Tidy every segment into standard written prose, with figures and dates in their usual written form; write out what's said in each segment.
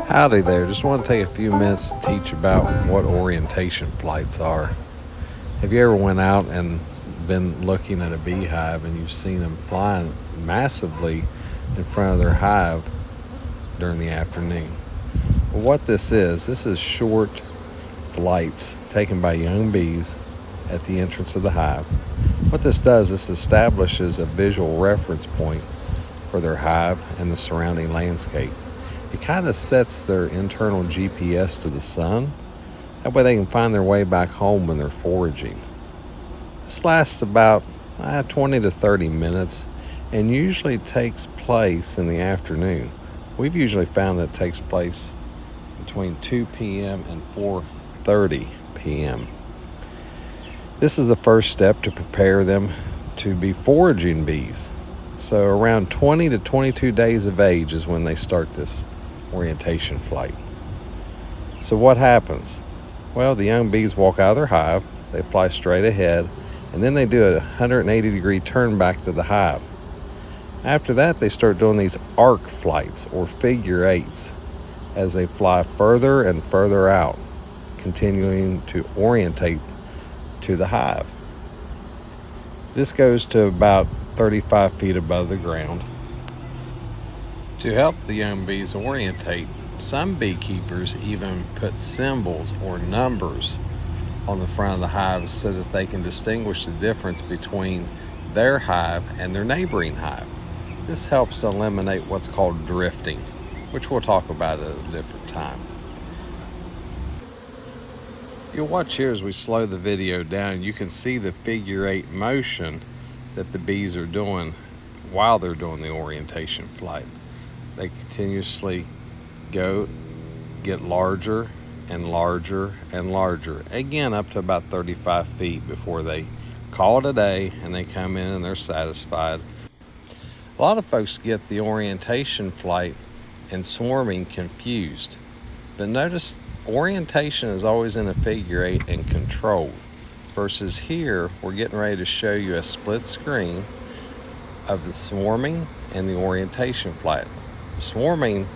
Howdy there. Just want to take a few minutes to teach about what orientation flights are. Have you ever went out and been looking at a beehive and you've seen them flying massively in front of their hive during the afternoon? Well, what this is short flights taken by young bees at the entrance of the hive. What this does, this establishes a visual reference point for their hive and the surrounding landscape. It kind of sets their internal GPS to the sun. That way they can find their way back home when they're foraging. This lasts about 20 to 30 minutes and usually takes place in the afternoon. We've usually found that it takes place between 2 p.m. and 4:30 p.m. This is the first step to prepare them to be foraging bees. So around 20 to 22 days of age is when they start this orientation flight. So what happens? Well, the young bees walk out of their hive, they fly straight ahead, and then they do a 180-degree turn back to the hive. After that, they start doing these arc flights or figure eights as they fly further and further out, continuing to orientate to the hive. This goes to about 35 feet above the ground. To help the young bees orientate, some beekeepers even put symbols or numbers on the front of the hives so that they can distinguish the difference between their hive and their neighboring hive. This helps eliminate what's called drifting, which we'll talk about at a different time. You'll watch here as we slow the video down. You can see the figure eight motion that the bees are doing while they're doing the orientation flight. They continuously get larger and larger and larger, again up to about 35 feet before they call it a day and they come in and they're satisfied. A lot of folks get the orientation flight and swarming confused, but notice orientation is always in a figure eight and controlled, versus here we're getting ready to show you a split screen of the swarming and the orientation flight. Swarming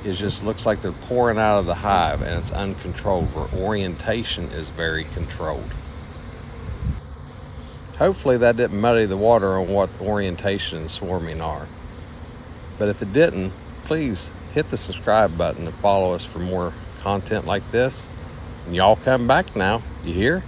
looks like they're pouring out of the hive and it's uncontrolled, where orientation is very controlled. Hopefully that didn't muddy the water on what orientation and swarming are. But if it didn't, please hit the subscribe button and follow us for more content like this. And y'all come back now, you hear?